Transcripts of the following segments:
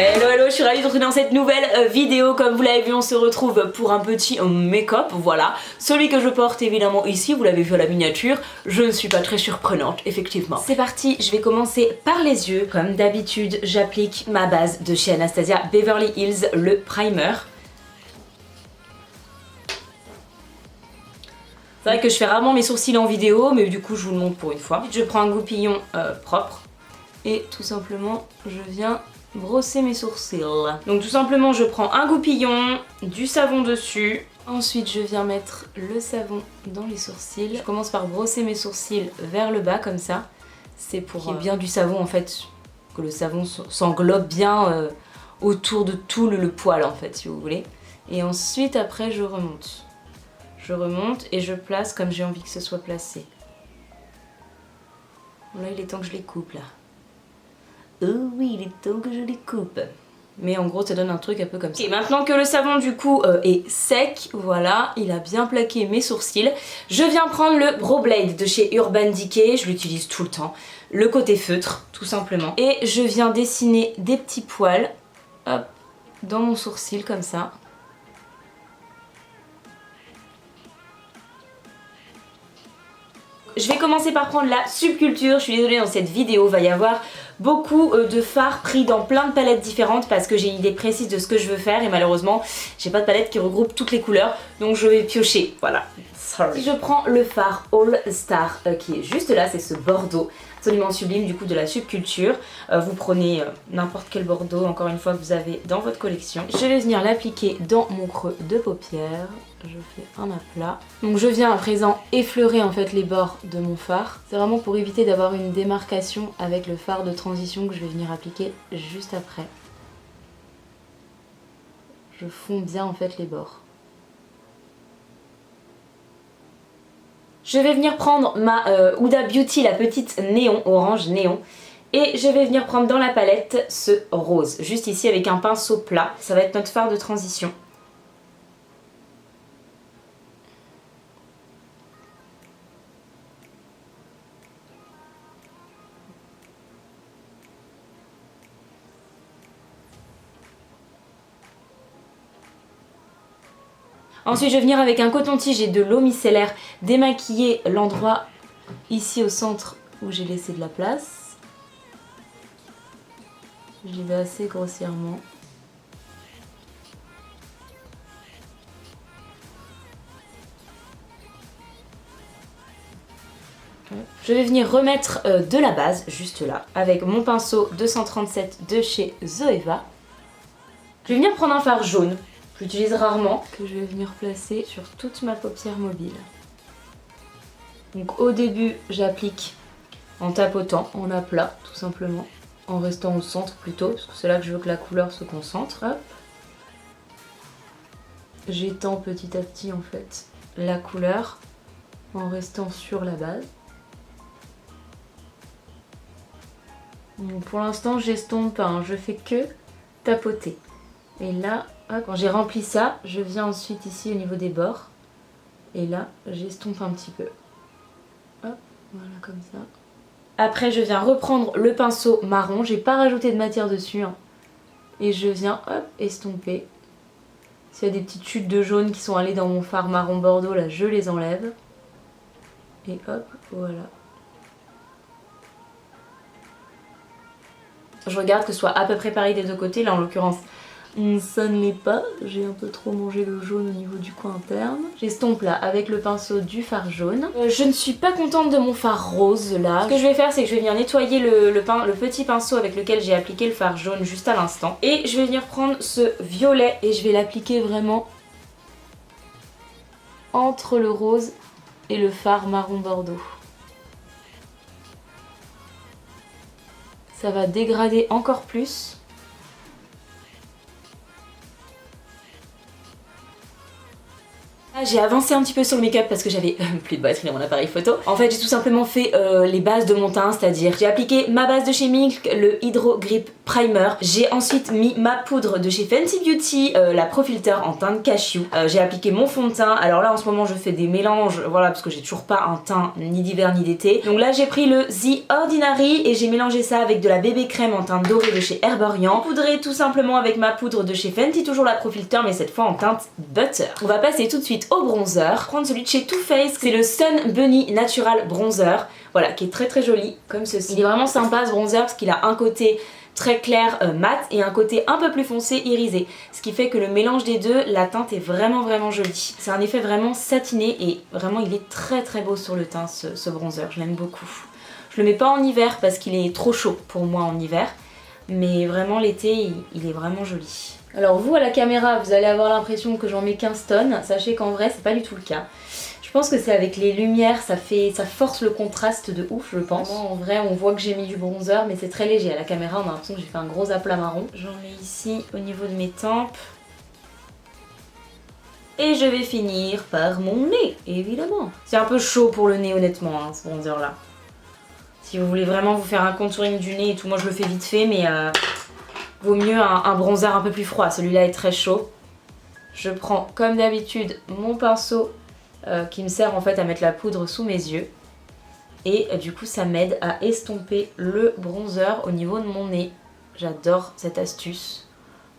Hello hello, je suis ravie de vous retrouver dans cette nouvelle vidéo. Comme vous l'avez vu, on se retrouve pour un petit make-up, voilà. Celui que je porte évidemment ici, vous l'avez vu à la miniature, je ne suis pas très surprenante, effectivement. C'est parti, je vais commencer par les yeux. Comme d'habitude, j'applique ma base de chez Anastasia Beverly Hills, le primer. C'est vrai que je fais rarement mes sourcils en vidéo, mais du coup je vous le montre pour une fois. Je prends un goupillon propre et tout simplement je viens brosser mes sourcils. Donc tout simplement je prends un goupillon, du savon dessus. Ensuite je viens mettre le savon dans les sourcils. Je commence par brosser mes sourcils vers le bas comme ça. C'est pour qu'il y ait bien du savon en fait, que le savon s'englobe bien autour de tout le poil en fait si vous voulez. Et ensuite après je remonte. Je remonte et je place comme j'ai envie que ce soit placé. Là il est temps que je les coupe là. Oh oui, il est temps que je les coupe. Mais en gros ça donne un truc un peu comme ça. Et maintenant que le savon du coup est sec, voilà, il a bien plaqué mes sourcils. Je viens prendre le Brow Blade de chez Urban Decay, je l'utilise tout le temps. Le côté feutre, tout simplement. Et je viens dessiner des petits poils, hop, dans mon sourcil comme ça. Je vais commencer par prendre la Subculture. Je suis désolée, dans cette vidéo va y avoir beaucoup de fards pris dans plein de palettes différentes parce que j'ai une idée précise de ce que je veux faire et malheureusement j'ai pas de palette qui regroupe toutes les couleurs, donc je vais piocher, voilà. Sorry. Je prends le fard All Star qui est juste là, c'est ce bordeaux absolument sublime du coup de la Subculture. Vous prenez n'importe quel bordeaux, encore une fois, que vous avez dans votre collection. Je vais venir l'appliquer dans mon creux de paupière. Je fais un aplat. Donc je viens à présent effleurer en fait les bords de mon fard. C'est vraiment pour éviter d'avoir une démarcation avec le fard de transition que je vais venir appliquer juste après. Je fonds bien en fait les bords. Je vais venir prendre ma Huda Beauty, la petite néon, orange néon. Et je vais venir prendre dans la palette ce rose, juste ici avec un pinceau plat. Ça va être notre fard de transition. Ensuite je vais venir avec un coton-tige et de l'eau micellaire démaquiller l'endroit ici au centre où j'ai laissé de la place. J'y vais assez grossièrement. Je vais venir remettre de la base juste là avec mon pinceau 237 de chez Zoeva. Je vais venir prendre un fard jaune. J'utilise rarement, que je vais venir placer sur toute ma paupière mobile. Donc au début j'applique en tapotant, en aplat tout simplement, en restant au centre plutôt, parce que c'est là que je veux que la couleur se concentre. Hop. J'étends petit à petit en fait la couleur en restant sur la base. Donc pour l'instant j'estompe pas, hein, je fais que tapoter. Et là, hop, quand j'ai rempli ça, je viens ensuite ici au niveau des bords. Et là, j'estompe un petit peu. Hop, voilà comme ça. Après, je viens reprendre le pinceau marron. J'ai pas rajouté de matière dessus. Hein. Et je viens, hop, estomper. S'il y a des petites chutes de jaune qui sont allées dans mon fard marron bordeaux, là, je les enlève. Et hop, voilà. Je regarde que ce soit à peu près pareil des deux côtés. Là, en l'occurrence, ça ne l'est pas, j'ai un peu trop mangé le jaune au niveau du coin interne. J'estompe là avec le pinceau du fard jaune. Je ne suis pas contente de mon fard rose là. Ce que je vais faire, c'est que je vais venir nettoyer le petit pinceau avec lequel j'ai appliqué le fard jaune juste à l'instant. Et je vais venir prendre ce violet et je vais l'appliquer vraiment entre le rose et le fard marron bordeaux. Ça va dégrader encore plus. J'ai avancé un petit peu sur le make-up parce que j'avais plus de batterie dans mon appareil photo. En fait j'ai tout simplement fait les bases de mon teint, c'est-à-dire j'ai appliqué ma base de chez Milk, le Hydro Grip primer. J'ai ensuite mis ma poudre de chez Fenty Beauty, la Pro Filter en teinte cashew. J'ai appliqué mon fond de teint. Alors là en ce moment je fais des mélanges, voilà, parce que j'ai toujours pas un teint ni d'hiver ni d'été. Donc là j'ai pris le The Ordinary et j'ai mélangé ça avec de la bébé crème en teinte dorée de chez Herborian. Poudré tout simplement avec ma poudre de chez Fenty, toujours la Pro Filter mais cette fois en teinte butter. On va passer tout de suite au bronzer. Prendre celui de chez Too Faced, c'est le Sun Bunny Natural Bronzer. Voilà, qui est très joli comme ceci. Il est vraiment sympa ce bronzer parce qu'il a un côté très clair mat et un côté un peu plus foncé irisé, ce qui fait que le mélange des deux, la teinte est vraiment jolie. C'est un effet vraiment satiné et vraiment il est très beau sur le teint ce bronzer, je l'aime beaucoup. Je le mets pas en hiver parce qu'il est trop chaud pour moi en hiver, mais vraiment l'été il est vraiment joli. Alors vous à la caméra vous allez avoir l'impression que j'en mets 15 tonnes, sachez qu'en vrai c'est pas du tout le cas. Je pense que c'est avec les lumières, ça force le contraste de ouf je pense. Vraiment, en vrai on voit que j'ai mis du bronzer mais c'est très léger. À la caméra on a l'impression que j'ai fait un gros aplat marron. J'en mets ici au niveau de mes tempes. Et je vais finir par mon nez, évidemment. C'est un peu chaud pour le nez honnêtement hein, ce bronzer là. Si vous voulez vraiment vous faire un contouring du nez et tout, moi je le fais vite fait mais vaut mieux un bronzer un peu plus froid. Celui-là est très chaud. Je prends comme d'habitude mon pinceau qui me sert en fait à mettre la poudre sous mes yeux et du coup ça m'aide à estomper le bronzer au niveau de mon nez. J'adore cette astuce,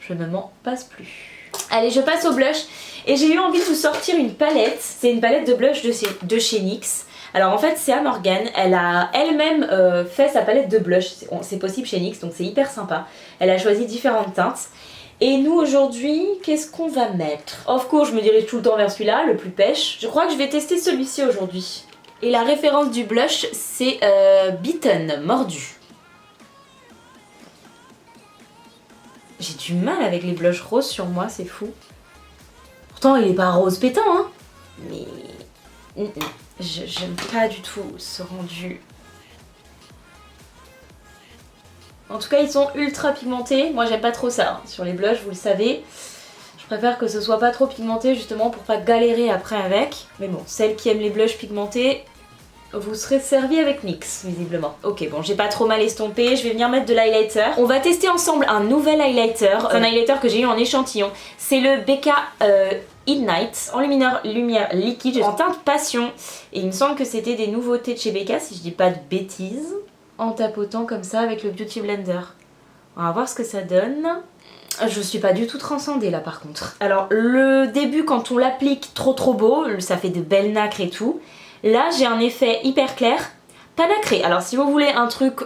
je ne m'en passe plus. Allez, je passe au blush et j'ai eu envie de vous sortir une palette. C'est une palette de blush de chez NYX. Alors en fait c'est à Morgane, elle a elle-même fait sa palette de blush, c'est possible chez NYX donc c'est hyper sympa. Elle a choisi différentes teintes. Et nous aujourd'hui, qu'est-ce qu'on va mettre? Of course, je me dirige tout le temps vers celui-là, le plus pêche. Je crois que je vais tester celui-ci aujourd'hui. Et la référence du blush, c'est Bitten, mordu. J'ai du mal avec les blushs roses sur moi, c'est fou. Pourtant, il est pas rose pétant, hein. Mais j'aime pas du tout ce rendu. En tout cas ils sont ultra pigmentés, moi j'aime pas trop ça hein. Sur les blushs vous le savez, je préfère que ce soit pas trop pigmenté justement pour pas galérer après avec. Mais bon, celles qui aiment les blushs pigmentés, vous serez servi avec NYX visiblement. Ok bon, j'ai pas trop mal estompé, je vais venir mettre de l'highlighter. On va tester ensemble un nouvel highlighter, c'est un highlighter que j'ai eu en échantillon. C'est le BK Ignite, enlumineur lumière liquide en teinte passion. Et il me semble que c'était des nouveautés de chez BK si je dis pas de bêtises. En tapotant comme ça avec le Beauty Blender. On va voir ce que ça donne. Je suis pas du tout transcendée là par contre. Alors le début quand on l'applique trop beau, ça fait de belles nacres et tout. Là j'ai un effet hyper clair, pas nacré. Alors si vous voulez un truc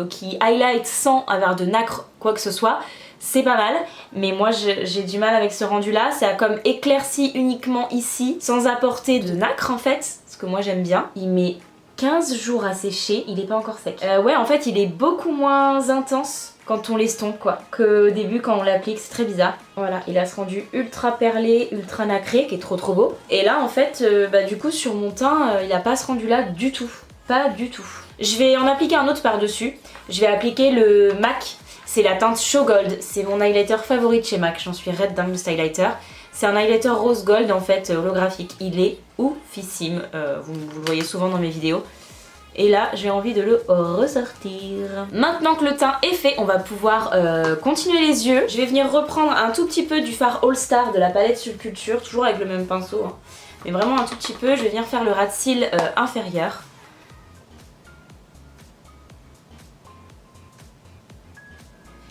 qui highlight sans avoir de nacre quoi que ce soit, c'est pas mal. Mais moi j'ai du mal avec ce rendu là, ça a comme éclairci uniquement ici, sans apporter de nacre en fait, ce que moi j'aime bien. Il met 15 jours à sécher, il est pas encore sec. Ouais en fait il est beaucoup moins intense quand on l'estompe quoi, que au début quand on l'applique, c'est très bizarre. Voilà, il a ce rendu ultra perlé, ultra nacré qui est trop beau. Et là en fait, du coup sur mon teint, il a pas ce rendu là du tout, pas du tout. Je vais en appliquer un autre par dessus, je vais appliquer le MAC, c'est la teinte Show Gold, c'est mon highlighter favori de chez MAC, j'en suis red dingue de ce highlighter. C'est un highlighter rose gold en fait holographique, il est oufissime, vous le voyez souvent dans mes vidéos. Et là j'ai envie de le ressortir. Maintenant que le teint est fait, on va pouvoir continuer les yeux. Je vais venir reprendre un tout petit peu du fard All Star de la palette Subculture, toujours avec le même pinceau, hein. Mais vraiment un tout petit peu. Je vais venir faire le ras de cils inférieur.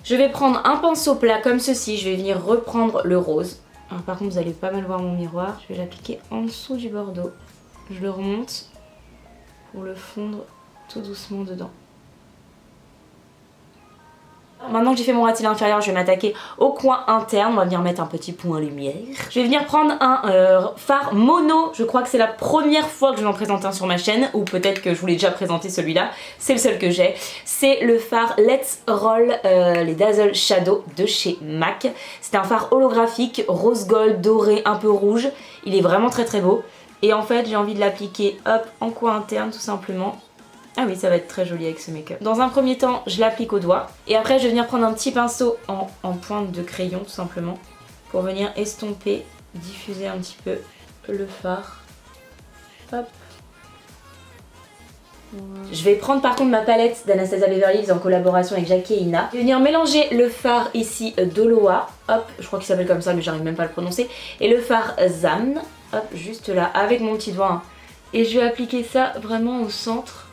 Je vais prendre un pinceau plat comme ceci, je vais venir reprendre le rose. Alors, par contre vous allez pas mal voir mon miroir, je vais l'appliquer en dessous du bordeaux. Je le remonte pour le fondre tout doucement dedans. Maintenant que j'ai fait mon ras de cils inférieur, je vais m'attaquer au coin interne. On va venir mettre un petit point lumière. Je vais venir prendre un fard mono. Je crois que c'est la première fois que je vais en présenter un sur ma chaîne. Ou peut-être que je vous l'ai déjà présenté celui-là. C'est le seul que j'ai. C'est le fard Let's Roll les Dazzle Shadow de chez MAC. C'est un fard holographique, rose gold, doré, un peu rouge. Il est vraiment très beau. Et en fait j'ai envie de l'appliquer hop en coin interne tout simplement. Ah oui, ça va être très joli avec ce make-up. Dans un premier temps, je l'applique au doigt. Et après, je vais venir prendre un petit pinceau en pointe de crayon, tout simplement. Pour venir estomper, diffuser un petit peu le fard. Hop. Je vais prendre par contre ma palette d'Anastasia Beverly Hills en collaboration avec Jackie et Ina. Je vais venir mélanger le fard ici d'Oloa, hop, je crois qu'il s'appelle comme ça mais j'arrive même pas à le prononcer, et le fard Zan, hop, juste là, avec mon petit doigt. Hein. Et je vais appliquer ça vraiment au centre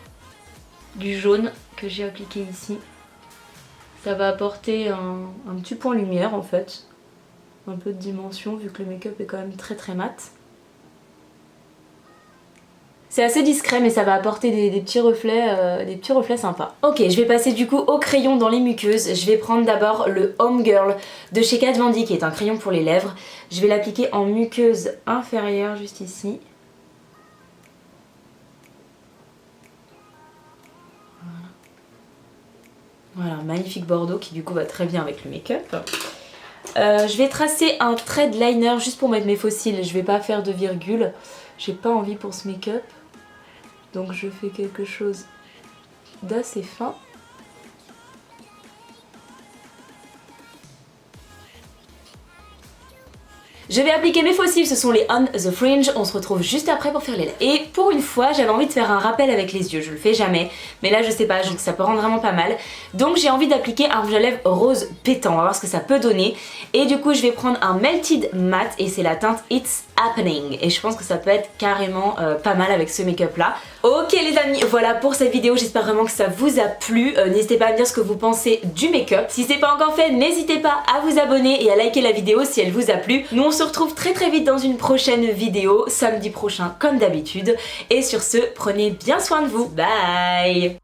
du jaune que j'ai appliqué ici. Ça va apporter un petit point lumière en fait, un peu de dimension vu que le make-up est quand même très mat. C'est assez discret mais ça va apporter des petits reflets sympas. Ok, je vais passer du coup au crayon dans les muqueuses. Je vais prendre d'abord le Home Girl de chez Kat Von D qui est un crayon pour les lèvres. Je vais l'appliquer en muqueuse inférieure juste ici. Voilà, magnifique bordeaux qui du coup va très bien avec le make-up. Je vais tracer un trait de liner juste pour mettre mes faux cils. Je vais pas faire de virgule. J'ai pas envie pour ce make-up. Donc je fais quelque chose d'assez fin. Je vais appliquer mes faux cils, ce sont les On The Fringe, on se retrouve juste après pour faire les lèvres. Et pour une fois, j'avais envie de faire un rappel avec les yeux, je le fais jamais, mais là je sais pas, ça peut rendre vraiment pas mal. Donc j'ai envie d'appliquer un rouge à lèvres rose pétant, on va voir ce que ça peut donner. Et du coup je vais prendre un Melted Matte et c'est la teinte It's Happening. Et je pense que ça peut être carrément pas mal avec ce make-up là. Ok les amis, voilà pour cette vidéo, j'espère vraiment que ça vous a plu. N'hésitez pas à me dire ce que vous pensez du make-up. Si c'est pas encore fait, n'hésitez pas à vous abonner et à liker la vidéo si elle vous a plu. Nous on se retrouve très vite dans une prochaine vidéo, samedi prochain comme d'habitude. Et sur ce, prenez bien soin de vous. Bye.